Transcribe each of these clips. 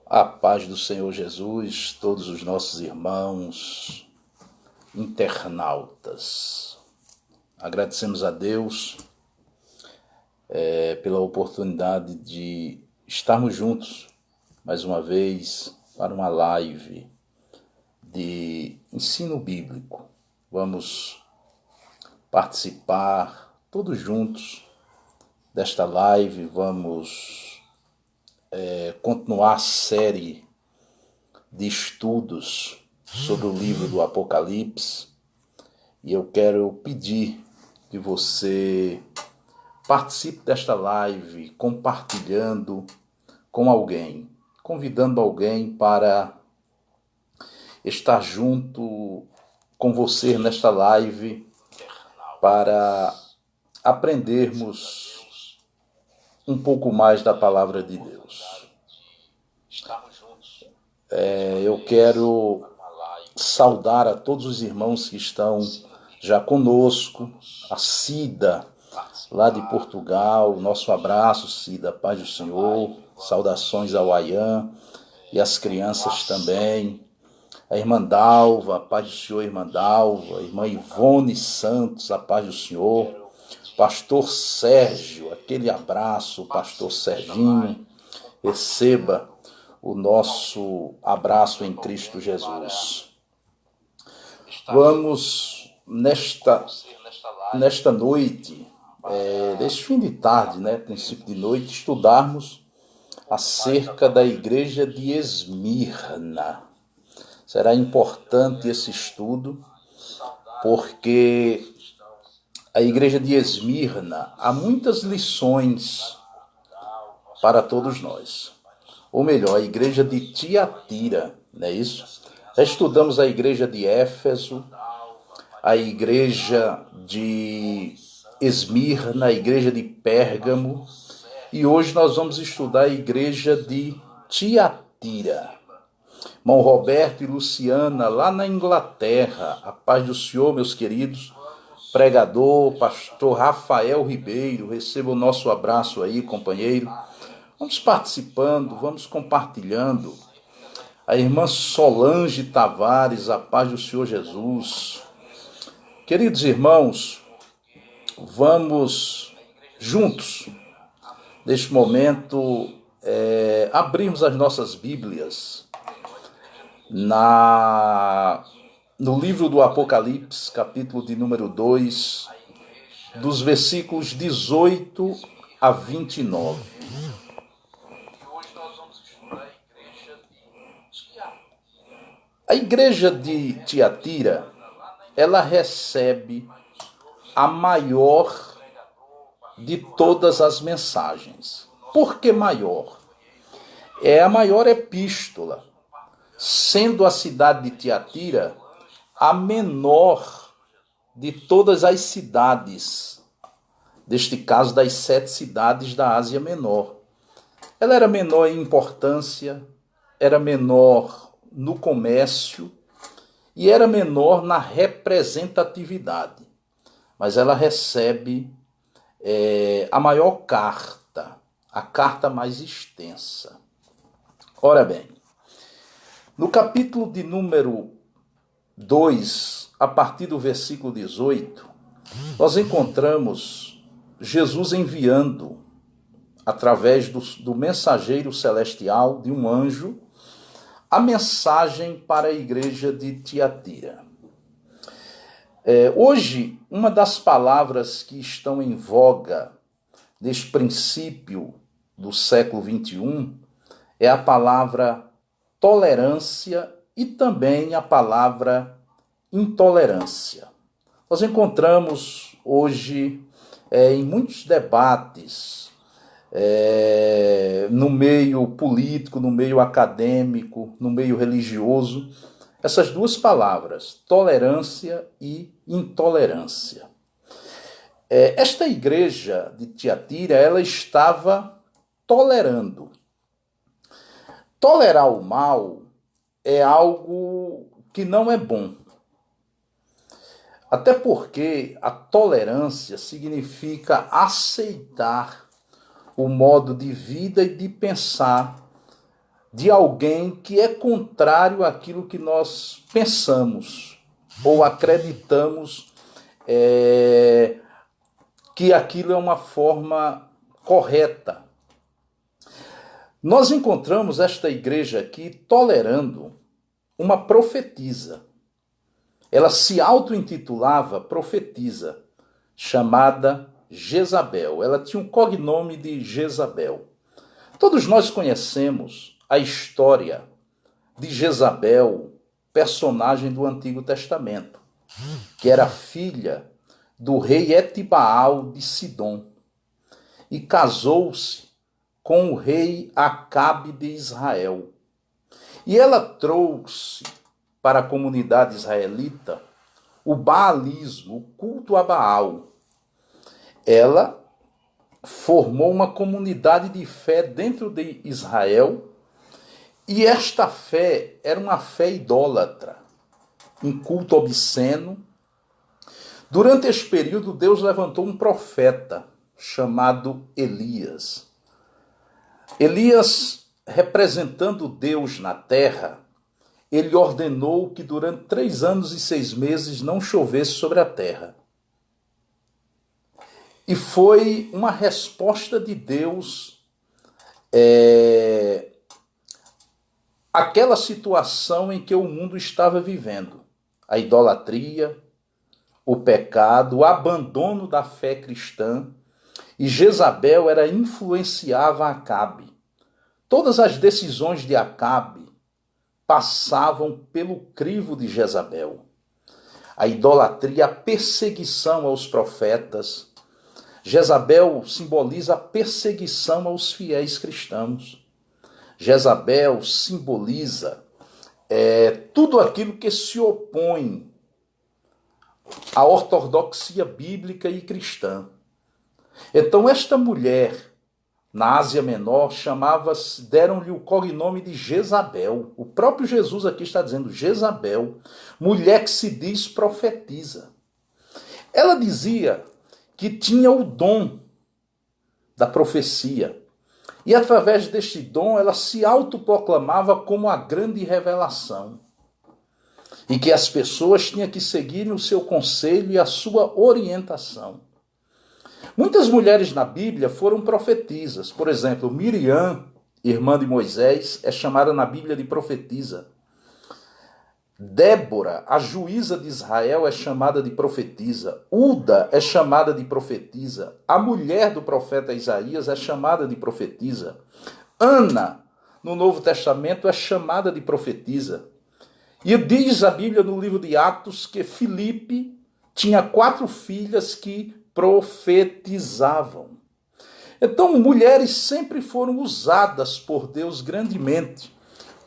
A paz do Senhor Jesus, todos os nossos irmãos internautas. Agradecemos a Deus pela oportunidade de estarmos juntos mais uma vez para uma live de ensino bíblico. Vamos participar todos juntos desta live, vamos continuar a série de estudos sobre o livro do Apocalipse, e eu quero pedir que você participe desta live compartilhando com alguém, convidando alguém para estar junto com você nesta live para aprendermos um pouco mais da palavra de Deus. Eu quero saudar a todos os irmãos que estão já conosco, a Cida, lá de Portugal, nosso abraço, Cida, paz do Senhor, saudações ao Ayan e às crianças também, a irmã Dalva, a paz do Senhor, irmã Dalva, a irmã Ivone Santos, a paz do Senhor, pastor Sérgio, aquele abraço, pastor Serginho, receba o nosso abraço em Cristo Jesus. Vamos, nesta noite, neste fim de tarde, princípio de noite, estudarmos acerca da igreja de Esmirna. Será importante esse estudo, porque a igreja de Esmirna há muitas lições para todos nós. Ou melhor, a igreja de Tiatira, não é isso? Já estudamos a igreja de Éfeso, a igreja de Esmirna, a igreja de Pérgamo, e hoje nós vamos estudar a igreja de Tiatira. Irmão Roberto e Luciana, lá na Inglaterra, a paz do Senhor, meus queridos, pregador, pastor Rafael Ribeiro, receba o nosso abraço aí, companheiro. Vamos participando, vamos compartilhando. A irmã Solange Tavares, a paz do Senhor Jesus. Queridos irmãos, vamos juntos, neste momento, abrirmos as nossas Bíblias no livro do Apocalipse, capítulo de número 2, dos versículos 18 a 29. A igreja de Tiatira, ela recebe a maior de todas as mensagens. Por que maior? É a maior epístola, sendo a cidade de Tiatira a menor de todas as cidades, neste caso das 7 cidades da Ásia Menor. Ela era menor em importância, era menor no comércio e era menor na representatividade. Mas ela recebe a maior carta, a carta mais extensa. Ora bem, no capítulo de número 2, a partir do versículo 18, nós encontramos Jesus enviando, através do mensageiro celestial, de um anjo, a mensagem para a igreja de Tiatira. Hoje, uma das palavras que estão em voga neste princípio do século XXI é a palavra tolerância e também a palavra intolerância. Nós encontramos hoje em muitos debates, no meio político, no meio acadêmico, no meio religioso, essas duas palavras, tolerância e intolerância. Esta igreja de Tiatira, ela estava tolerando. Tolerar o mal é algo que não é bom. Até porque a tolerância significa aceitar o modo de vida e de pensar de alguém que é contrário àquilo que nós pensamos ou acreditamos que aquilo é uma forma correta. Nós encontramos esta igreja aqui tolerando uma profetisa. Ela se auto-intitulava profetisa, chamada Jezabel. Ela tinha o cognome de Jezabel. Todos nós conhecemos a história de Jezabel, personagem do Antigo Testamento, que era filha do rei Etibaal de Sidom e casou-se com o rei Acabe de Israel. E ela trouxe para a comunidade israelita o baalismo, o culto a Baal. Ela formou uma comunidade de fé dentro de Israel, e esta fé era uma fé idólatra, um culto obsceno. Durante esse período, Deus levantou um profeta chamado Elias. Elias, representando Deus na terra, ele ordenou que durante 3 anos e 6 meses não chovesse sobre a terra. E foi uma resposta de Deus àquela situação em que o mundo estava vivendo. A idolatria, o pecado, o abandono da fé cristã. E Jezabel influenciava Acabe. Todas as decisões de Acabe passavam pelo crivo de Jezabel. A idolatria, a perseguição aos profetas. Jezabel simboliza a perseguição aos fiéis cristãos. Jezabel simboliza tudo aquilo que se opõe à ortodoxia bíblica e cristã. Então esta mulher, na Ásia Menor, deram-lhe o cognome de Jezabel. O próprio Jesus aqui está dizendo Jezabel, mulher que se diz profetiza. Ela dizia que tinha o dom da profecia. E através deste dom ela se autoproclamava como a grande revelação. E que as pessoas tinham que seguir o seu conselho e a sua orientação. Muitas mulheres na Bíblia foram profetisas. Por exemplo, Miriam, irmã de Moisés, é chamada na Bíblia de profetisa. Débora, a juíza de Israel, é chamada de profetisa. Uda é chamada de profetisa. A mulher do profeta Isaías é chamada de profetisa. Ana, no Novo Testamento, é chamada de profetisa. E diz a Bíblia no livro de Atos que Filipe tinha 4 filhas que profetizavam. Então, mulheres sempre foram usadas por Deus grandemente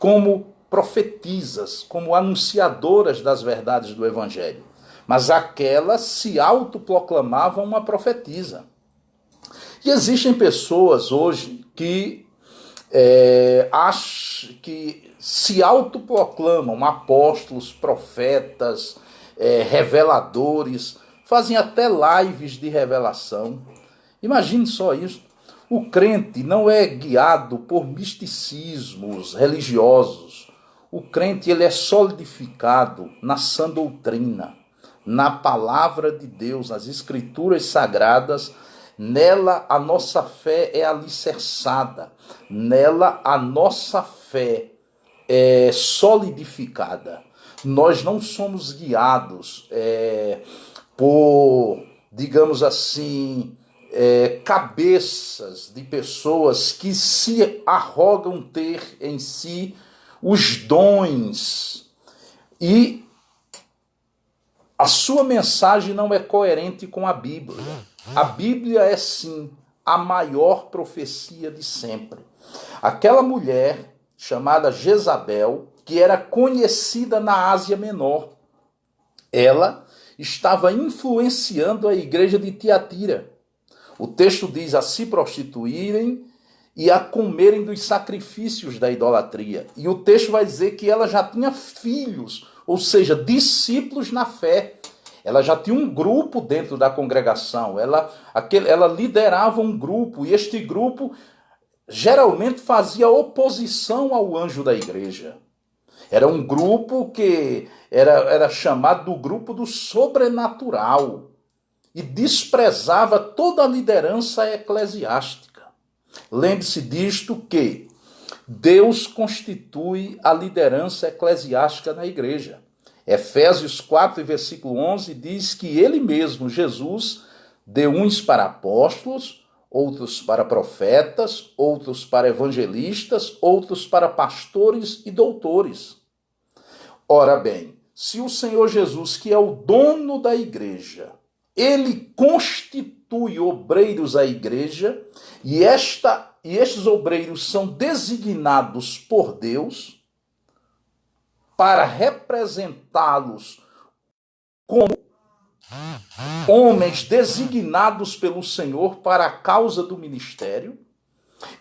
como profetisas, como anunciadoras das verdades do Evangelho. Mas aquelas se autoproclamavam uma profetisa. E existem pessoas hoje que se autoproclamam apóstolos, profetas, reveladores, fazem até lives de revelação. Imagine só isso. O crente não é guiado por misticismos religiosos. O crente ele é solidificado na sã doutrina, na palavra de Deus, nas escrituras sagradas. Nela a nossa fé é alicerçada. Nela a nossa fé é solidificada. Nós não somos guiados por, digamos assim, cabeças de pessoas que se arrogam ter em si os dons e a sua mensagem não é coerente com a Bíblia. A Bíblia é sim a maior profecia de sempre. Aquela mulher chamada Jezabel, que era conhecida na Ásia Menor, ela estava influenciando a igreja de Tiatira. O texto diz a se prostituírem e a comerem dos sacrifícios da idolatria. E o texto vai dizer que ela já tinha filhos, ou seja, discípulos na fé. Ela já tinha um grupo dentro da congregação. Ela liderava um grupo, e este grupo geralmente fazia oposição ao anjo da igreja. Era um grupo que era chamado do grupo do sobrenatural e desprezava toda a liderança eclesiástica. Lembre-se disto que Deus constitui a liderança eclesiástica na igreja. Efésios 4, versículo 11, diz que ele mesmo, Jesus, deu uns para apóstolos, outros para profetas, outros para evangelistas, outros para pastores e doutores. Ora bem, se o Senhor Jesus, que é o dono da igreja, ele constitui obreiros à igreja, e estes obreiros são designados por Deus para representá-los como homens designados pelo Senhor para a causa do ministério.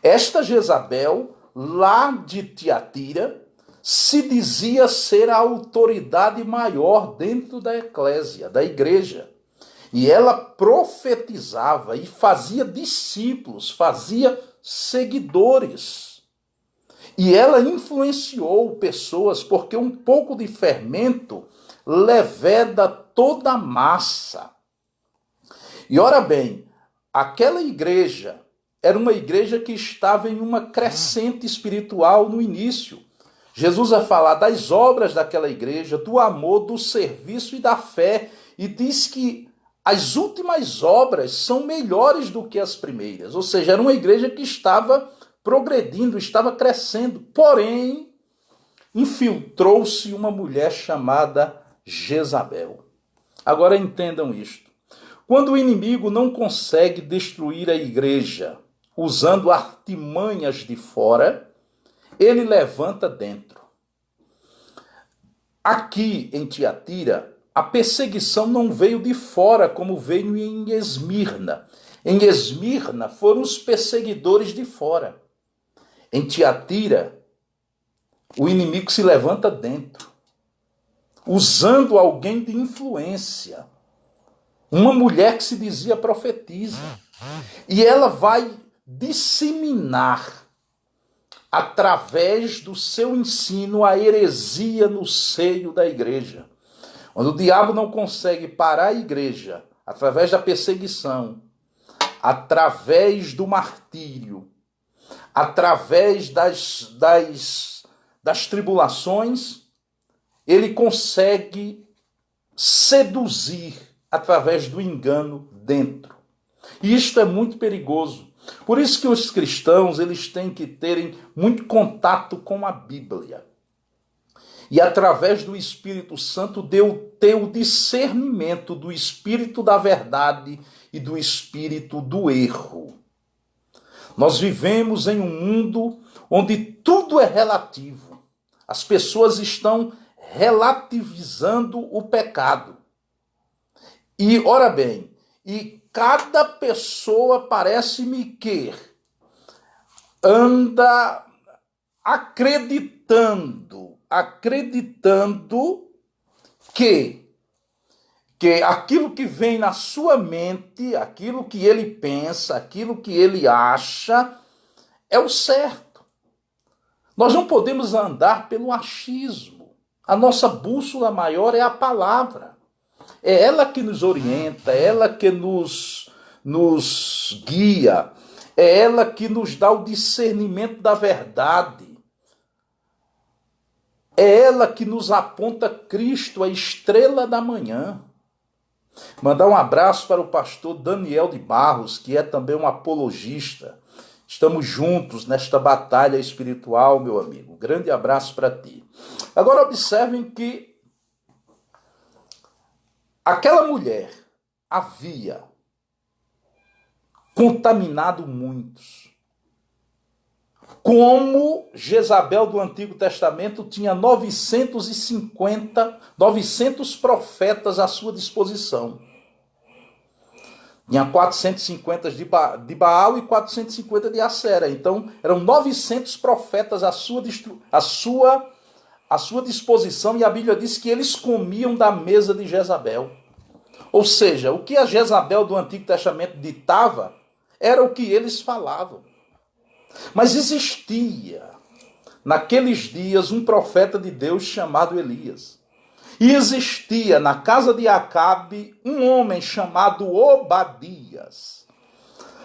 Esta Jezabel, lá de Tiatira, se dizia ser a autoridade maior dentro da eclésia, da igreja. E ela profetizava e fazia discípulos, fazia seguidores. E ela influenciou pessoas, porque um pouco de fermento leveda toda a massa. E ora bem, aquela igreja era uma igreja que estava em uma crescente espiritual no início. Jesus vai falar das obras daquela igreja, do amor, do serviço e da fé, e diz que as últimas obras são melhores do que as primeiras. Ou seja, era uma igreja que estava progredindo, estava crescendo. Porém, infiltrou-se uma mulher chamada Jezabel. Agora entendam isto. Quando o inimigo não consegue destruir a igreja usando artimanhas de fora, ele levanta dentro. Aqui em Tiatira, a perseguição não veio de fora, como veio em Esmirna. Em Esmirna foram os perseguidores de fora. Em Tiatira, o inimigo se levanta dentro, usando alguém de influência. Uma mulher que se dizia profetisa. E ela vai disseminar, através do seu ensino, a heresia no seio da igreja. Quando o diabo não consegue parar a igreja, através da perseguição, através do martírio, através das tribulações, ele consegue seduzir através do engano dentro. E isto é muito perigoso. Por isso que os cristãos, eles têm que terem muito contato com a Bíblia. E através do Espírito Santo ter o discernimento do Espírito da verdade e do Espírito do erro. Nós vivemos em um mundo onde tudo é relativo. As pessoas estão relativizando o pecado. E, ora bem, e cada pessoa parece-me que anda acreditando que aquilo que vem na sua mente, aquilo que ele pensa, aquilo que ele acha, é o certo. Nós não podemos andar pelo achismo. A nossa bússola maior é a palavra. É ela que nos orienta, é ela que nos guia, é ela que nos dá o discernimento da verdade. É ela que nos aponta Cristo, a estrela da manhã. Mandar um abraço para o pastor Daniel de Barros, que é também um apologista. Estamos juntos nesta batalha espiritual, meu amigo. Grande abraço para ti. Agora observem que aquela mulher havia contaminado muitos. Como Jezabel do Antigo Testamento tinha 900 profetas à sua disposição. Tinha 450 de Baal e 450 de Acera. Então, eram 900 profetas à sua disposição, e a Bíblia diz que eles comiam da mesa de Jezabel. Ou seja, o que a Jezabel do Antigo Testamento ditava era o que eles falavam. Mas existia, naqueles dias, um profeta de Deus chamado Elias. E existia na casa de Acabe um homem chamado Obadias.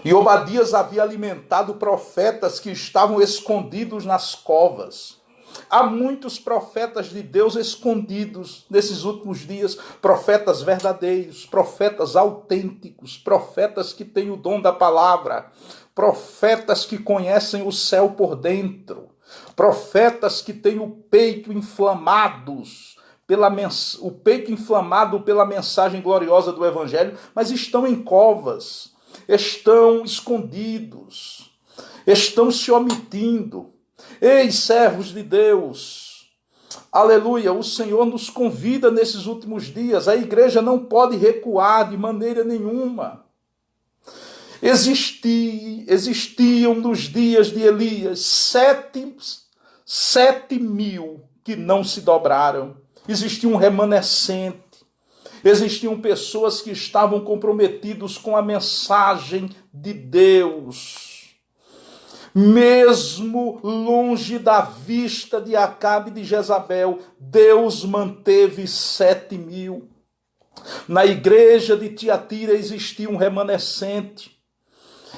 E Obadias havia alimentado profetas que estavam escondidos nas covas. Há muitos profetas de Deus escondidos nesses últimos dias, profetas verdadeiros, profetas autênticos, profetas que têm o dom da palavra, profetas que conhecem o céu por dentro, profetas que têm o peito inflamado pela mensagem gloriosa do Evangelho, mas estão em covas, estão escondidos, estão se omitindo. Ei, servos de Deus, aleluia, o Senhor nos convida nesses últimos dias, a igreja não pode recuar de maneira nenhuma. Existiam nos dias de Elias 7.000 que não se dobraram. Existia um remanescente. Existiam pessoas que estavam comprometidos com a mensagem de Deus. Mesmo longe da vista de Acabe e de Jezabel, Deus manteve 7.000. Na igreja de Tiatira existia um remanescente.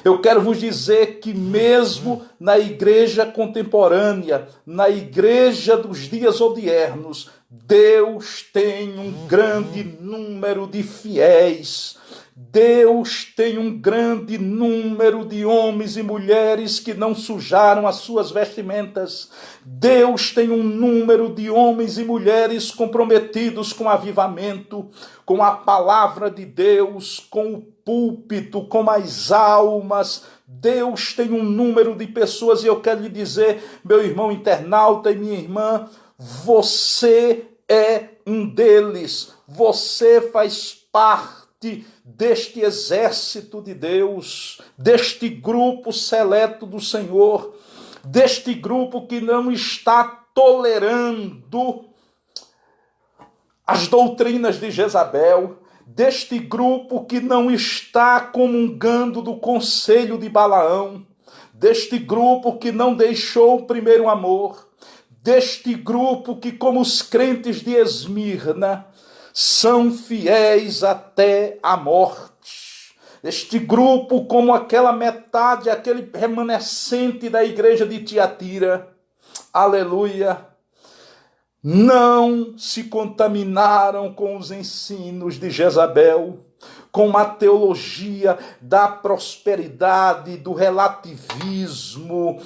Eu quero vos dizer que mesmo na igreja contemporânea, na igreja dos dias odiernos, Deus tem um grande número de fiéis. Deus tem um grande número de homens e mulheres que não sujaram as suas vestimentas. Deus tem um número de homens e mulheres comprometidos com avivamento, com a palavra de Deus, com o púlpito, com as almas. Deus tem um número de pessoas, e eu quero lhe dizer, meu irmão internauta e minha irmã, você é um deles. Você faz parte deste exército de Deus, deste grupo seleto do Senhor, deste grupo que não está tolerando as doutrinas de Jezabel, deste grupo que não está comungando do conselho de Balaão, deste grupo que não deixou o primeiro amor, deste grupo que, como os crentes de Esmirna, são fiéis até a morte. Este grupo, como aquela metade, aquele remanescente da igreja de Tiatira, aleluia, não se contaminaram com os ensinos de Jezabel, com a teologia da prosperidade, do relativismo,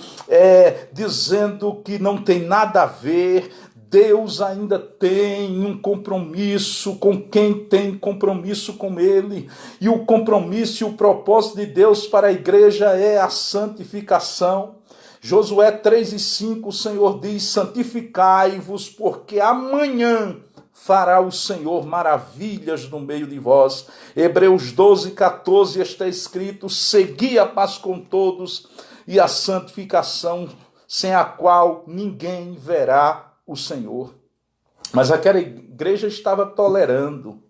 dizendo que não tem nada a ver. Deus ainda tem um compromisso com quem tem compromisso com Ele. E o compromisso e o propósito de Deus para a igreja é a santificação. Josué 3:5, o Senhor diz: santificai-vos, porque amanhã fará o Senhor maravilhas no meio de vós. Hebreus 12:14 está escrito: segui a paz com todos e a santificação, sem a qual ninguém verá o Senhor. Mas aquela igreja estava tolerando.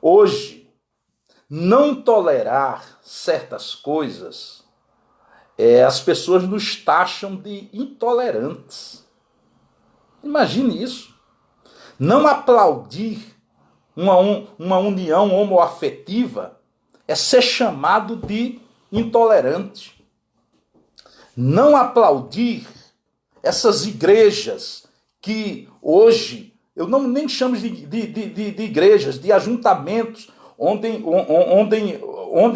Hoje, não tolerar certas coisas, as pessoas nos taxam de intolerantes. Imagine isso. Não aplaudir uma união homoafetiva é ser chamado de intolerante. Não aplaudir essas igrejas que hoje, eu nem chamo de igrejas, de ajuntamentos, onde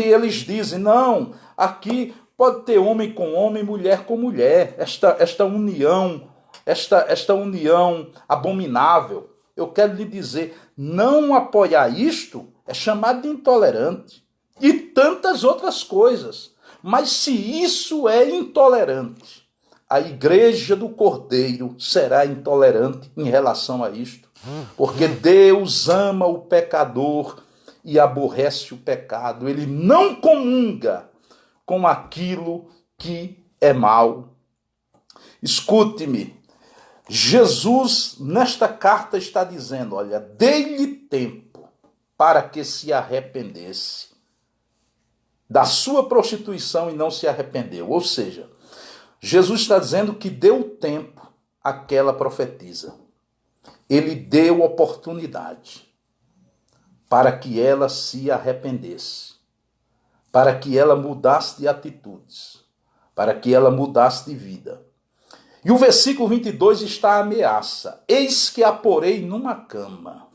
eles dizem, não, aqui pode ter homem com homem, mulher com mulher, esta união abominável. Eu quero lhe dizer, não apoiar isto é chamado de intolerante. E tantas outras coisas. Mas se isso é intolerante, a igreja do Cordeiro será intolerante em relação a isto. Porque Deus ama o pecador e aborrece o pecado. Ele não comunga com aquilo que é mal. Escute-me. Jesus, nesta carta, está dizendo, olha, dê-lhe tempo para que se arrependesse da sua prostituição e não se arrependeu. Ou seja, Jesus está dizendo que deu tempo àquela profetisa. Ele deu oportunidade para que ela se arrependesse, para que ela mudasse de atitudes, para que ela mudasse de vida. E o versículo 22 está a ameaça. Eis que a porei numa cama,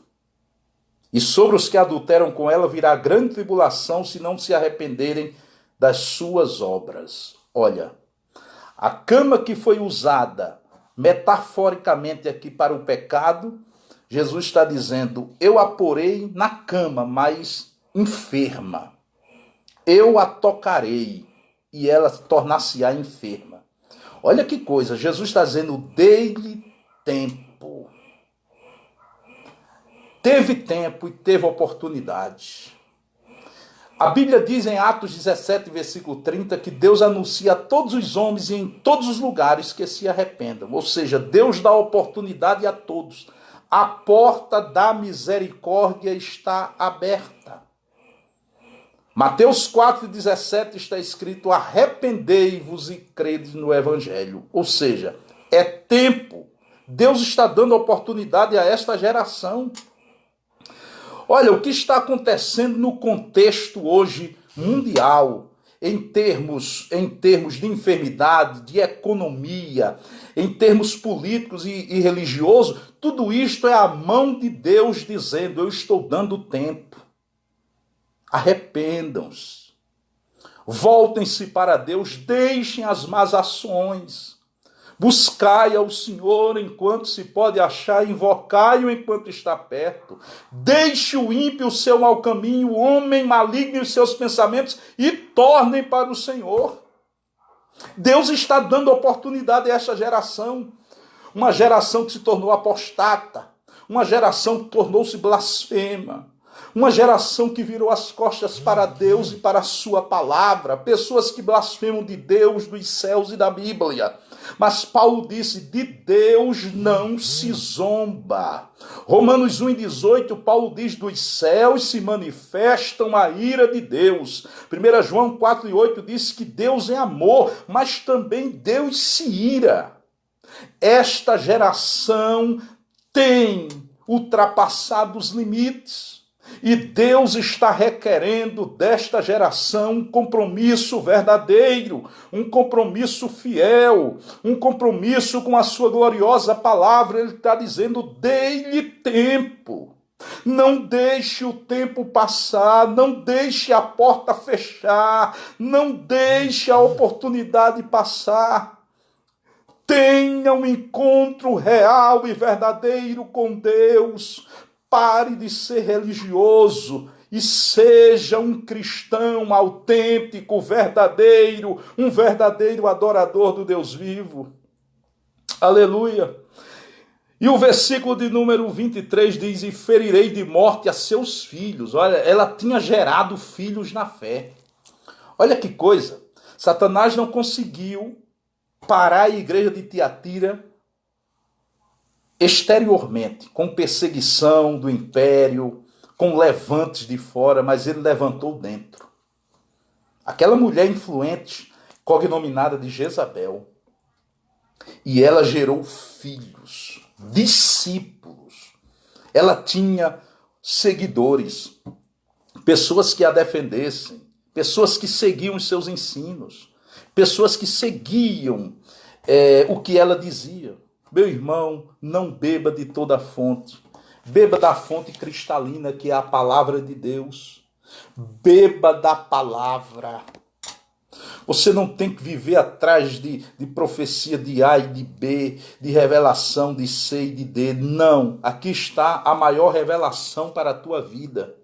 e sobre os que adulteram com ela virá grande tribulação, se não se arrependerem das suas obras. Olha, a cama que foi usada metaforicamente aqui para o pecado, Jesus está dizendo, eu a porei na cama, mas enferma. Eu a tocarei e ela tornar-se-á enferma. Olha que coisa, Jesus está dizendo, dei-lhe tempo. Teve tempo e teve oportunidade. A Bíblia diz em Atos 17, versículo 30, que Deus anuncia a todos os homens e em todos os lugares que se arrependam. Ou seja, Deus dá oportunidade a todos. A porta da misericórdia está aberta. Mateus 4,17 está escrito, arrependei-vos e crede no Evangelho. Ou seja, é tempo. Deus está dando oportunidade a esta geração. Olha, o que está acontecendo no contexto hoje mundial, em termos de enfermidade, de economia, em termos políticos e religiosos, tudo isto é a mão de Deus dizendo, eu estou dando tempo. Arrependam-se. Voltem-se para Deus, deixem as más ações. Buscai ao Senhor enquanto se pode achar, invocai-o enquanto está perto. Deixe o ímpio o seu mau caminho, o homem maligno os seus pensamentos e tornem para o Senhor. Deus está dando oportunidade a esta geração. Uma geração que se tornou apostata, uma geração que tornou-se blasfema, uma geração que virou as costas para Deus e para a sua palavra, pessoas que blasfemam de Deus, dos céus e da Bíblia. Mas Paulo disse, de Deus não se zomba. Romanos 1,18, Paulo diz, dos céus se manifestam a ira de Deus. 1 João 4,8 diz que Deus é amor, mas também Deus se ira. Esta geração tem ultrapassado os limites. E Deus está requerendo desta geração um compromisso verdadeiro, um compromisso fiel, um compromisso com a sua gloriosa palavra. Ele está dizendo, dê-lhe tempo. Não deixe o tempo passar, não deixe a porta fechar, não deixe a oportunidade passar. Tenha um encontro real e verdadeiro com Deus. Pare de ser religioso e seja um cristão autêntico, verdadeiro, um verdadeiro adorador do Deus vivo. Aleluia! E o versículo de número 23 diz, e ferirei de morte a seus filhos. Olha, ela tinha gerado filhos na fé. Olha que coisa, Satanás não conseguiu parar a igreja de Tiatira exteriormente, com perseguição do império, com levantes de fora, mas ele levantou dentro. Aquela mulher influente, cognominada de Jezabel, e ela gerou filhos, discípulos. Ela tinha seguidores, pessoas que a defendessem, pessoas que seguiam os seus ensinos, pessoas que seguiam o que ela dizia. Meu irmão, não beba de toda a fonte. Beba da fonte cristalina que é a palavra de Deus. Beba da palavra. Você não tem que viver atrás de profecia de A e de B, de revelação de C e de D. Não. Aqui está a maior revelação para a tua vida.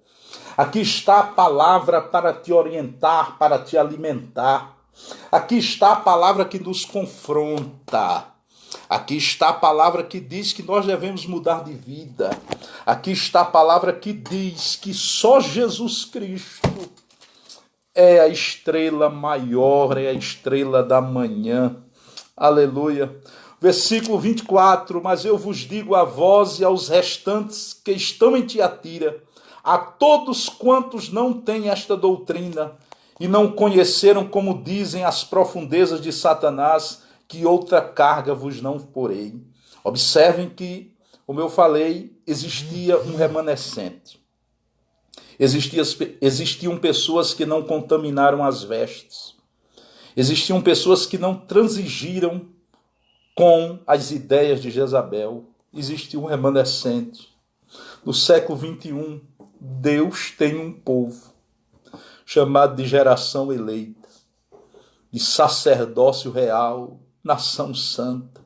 Aqui está a palavra para te orientar, para te alimentar. Aqui está a palavra que nos confronta. Aqui está a palavra que diz que nós devemos mudar de vida. Aqui está a palavra que diz que só Jesus Cristo é a estrela maior, é a estrela da manhã. Aleluia. Versículo 24, mas eu vos digo a vós e aos restantes que estão em Tiatira, a todos quantos não têm esta doutrina e não conheceram, como dizem, as profundezas de Satanás, que outra carga vos não porei. Observem que, como eu falei, existia um remanescente. Existiam pessoas que não contaminaram as vestes. Existiam pessoas que não transigiram com as ideias de Jezabel. Existia um remanescente. No século XXI, Deus tem um povo chamado de geração eleita, de sacerdócio real, nação santa,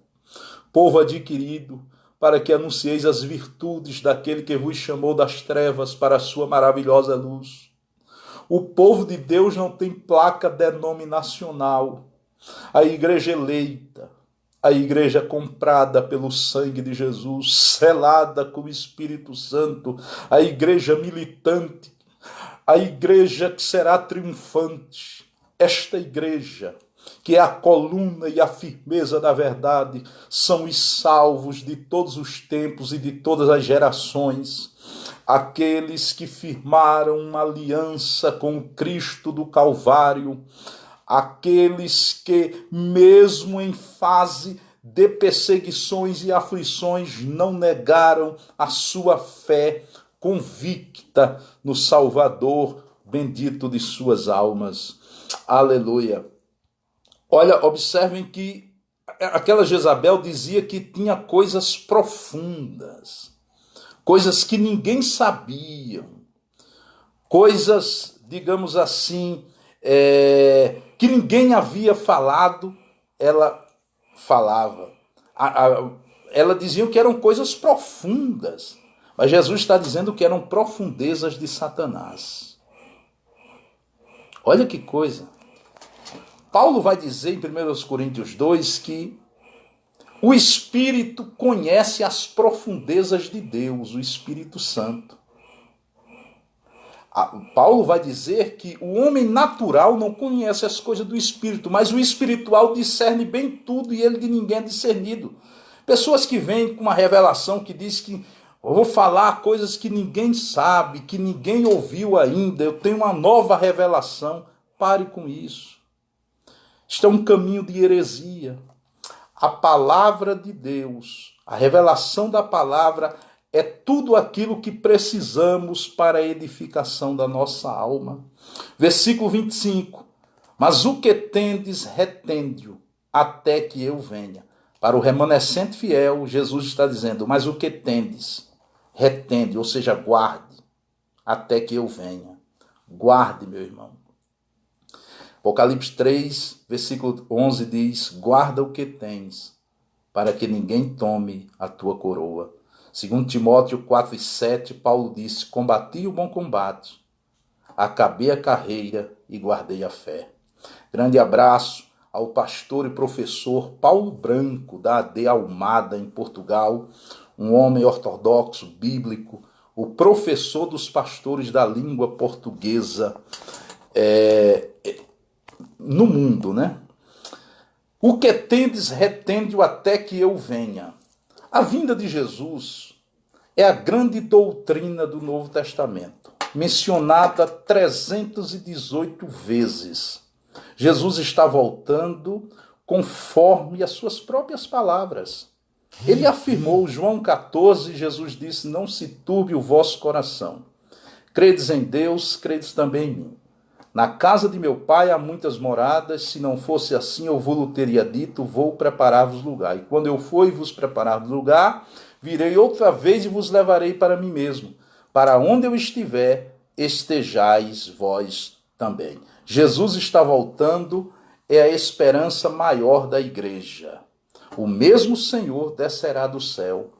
povo adquirido, para que anuncieis as virtudes daquele que vos chamou das trevas para a sua maravilhosa luz. O povo de Deus não tem placa denominacional. A igreja eleita, a igreja comprada pelo sangue de Jesus, selada com o Espírito Santo, a igreja militante, a igreja que será triunfante, esta igreja, que é a coluna e a firmeza da verdade, são os salvos de todos os tempos e de todas as gerações, aqueles que firmaram uma aliança com o Cristo do Calvário, aqueles que, mesmo em fase de perseguições e aflições, não negaram a sua fé convicta no Salvador bendito de suas almas. Aleluia. Olha, observem que aquela Jezabel dizia que tinha coisas profundas, coisas que ninguém sabia, coisas, digamos assim, que ninguém havia falado, ela falava. Ela dizia que eram coisas profundas, mas Jesus está dizendo que eram profundezas de Satanás. Olha que coisa. Paulo vai dizer em 1 Coríntios 2 que o Espírito conhece as profundezas de Deus, o Espírito Santo. Paulo vai dizer que o homem natural não conhece as coisas do Espírito, mas o espiritual discerne bem tudo e ele de ninguém é discernido. Pessoas que vêm com uma revelação que diz que eu vou falar coisas que ninguém sabe, que ninguém ouviu ainda, eu tenho uma nova revelação. Pare com isso. Isto é um caminho de heresia. A palavra de Deus, a revelação da palavra é tudo aquilo que precisamos para a edificação da nossa alma. Versículo 25. Mas o que tendes, retende-o, até que eu venha. Para o remanescente fiel, Jesus está dizendo, mas o que tendes, retende, ou seja, guarde, até que eu venha. Guarde, meu irmão. Apocalipse 3, versículo 11 diz, guarda o que tens, para que ninguém tome a tua coroa. Segundo Timóteo 4 e 7, Paulo disse, combati o bom combate, acabei a carreira e guardei a fé. Grande abraço ao pastor e professor Paulo Branco, da AD Almada, em Portugal, um homem ortodoxo, bíblico, o professor dos pastores da língua portuguesa no mundo, né? O que tendes, retende-o até que eu venha. A vinda de Jesus é a grande doutrina do Novo Testamento, mencionada 318 vezes. Jesus está voltando conforme as suas próprias palavras. Ele afirmou, João 14, Jesus disse, não se turbe o vosso coração. Credes em Deus, credes também em mim. Na casa de meu pai há muitas moradas, se não fosse assim eu vou-lhe teria dito, vou preparar-vos lugar. E quando eu for e vos preparar lugar, virei outra vez e vos levarei para mim mesmo. Para onde eu estiver, estejais vós também. Jesus está voltando, é a esperança maior da igreja. O mesmo Senhor descerá do céu,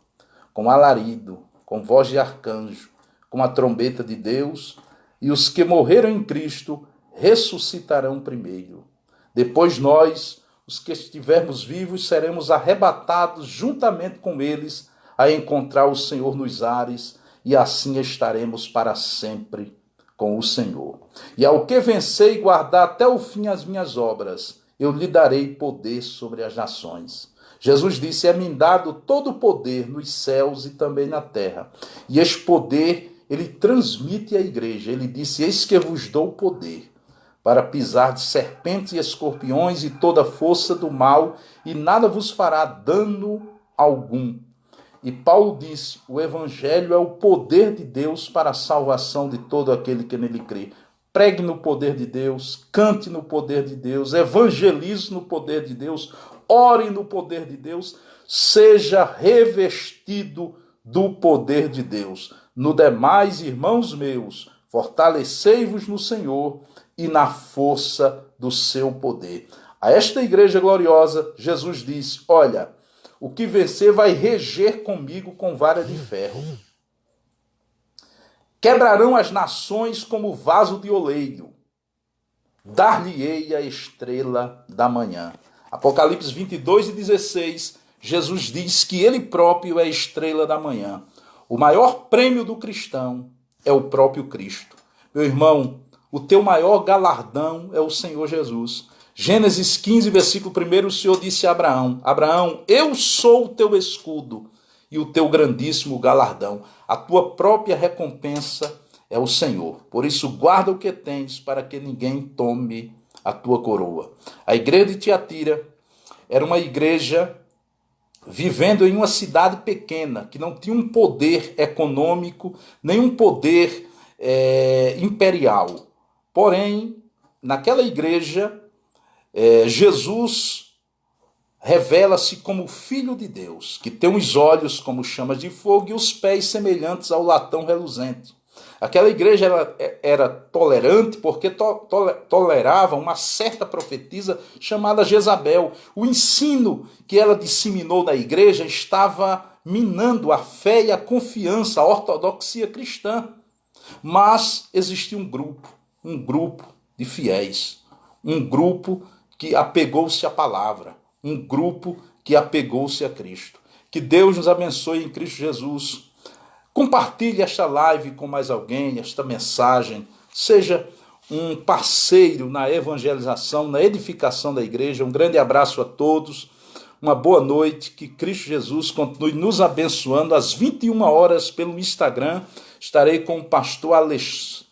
com alarido, com voz de arcanjo, com a trombeta de Deus, e os que morreram em Cristo ressuscitarão primeiro. Depois nós, os que estivermos vivos, seremos arrebatados juntamente com eles a encontrar o Senhor nos ares, e assim estaremos para sempre com o Senhor. E ao que vencer e guardar até o fim as minhas obras, eu lhe darei poder sobre as nações. Jesus disse, é-me dado todo o poder nos céus e também na terra. E este poder ele transmite à igreja. Ele disse, eis que vos dou poder para pisar de serpentes e escorpiões e toda a força do mal, e nada vos fará dano algum. E Paulo disse, o evangelho é o poder de Deus para a salvação de todo aquele que nele crê. Pregue no poder de Deus, cante no poder de Deus, evangelize no poder de Deus, ore no poder de Deus, seja revestido do poder de Deus. No demais, irmãos meus, fortalecei-vos no Senhor e na força do seu poder. A esta igreja gloriosa, Jesus disse, olha, o que vencer vai reger comigo com vara de ferro. Quebrarão as nações como vaso de oleiro. Dar-lhe-ei a estrela da manhã. Apocalipse 22:16, Jesus diz que ele próprio é a estrela da manhã. O maior prêmio do cristão é o próprio Cristo. Meu irmão, o teu maior galardão é o Senhor Jesus. Gênesis 15, versículo 1, o Senhor disse a Abraão, Abraão, eu sou o teu escudo e o teu grandíssimo galardão. A tua própria recompensa é o Senhor. Por isso, guarda o que tens para que ninguém tome a tua coroa. A igreja de Tiatira era uma igreja vivendo em uma cidade pequena, que não tinha um poder econômico, nem um poder imperial. Porém, naquela igreja, Jesus revela-se como Filho de Deus, que tem os olhos como chamas de fogo e os pés semelhantes ao latão reluzente. Aquela igreja era tolerante porque tolerava uma certa profetisa chamada Jezabel. O ensino que ela disseminou na igreja estava minando a fé e a confiança, a ortodoxia cristã. Mas existia um grupo de fiéis, um grupo que apegou-se à palavra, um grupo que apegou-se a Cristo. Que Deus nos abençoe em Cristo Jesus. Compartilhe esta live com mais alguém, esta mensagem. Seja um parceiro na evangelização, na edificação da igreja. Um grande abraço a todos. Uma boa noite. Que Cristo Jesus continue nos abençoando. Às 21 horas pelo Instagram, estarei com o pastor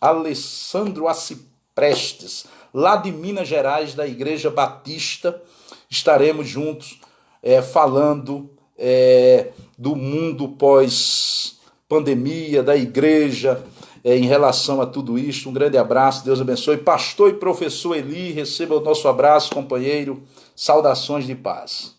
Alessandro Aciprestes, lá de Minas Gerais, da Igreja Batista. Estaremos juntos falando do mundo pós-pandemia, da igreja, em relação a tudo isso. Um grande abraço, Deus abençoe. Pastor e professor Eli, receba o nosso abraço, companheiro. Saudações de paz.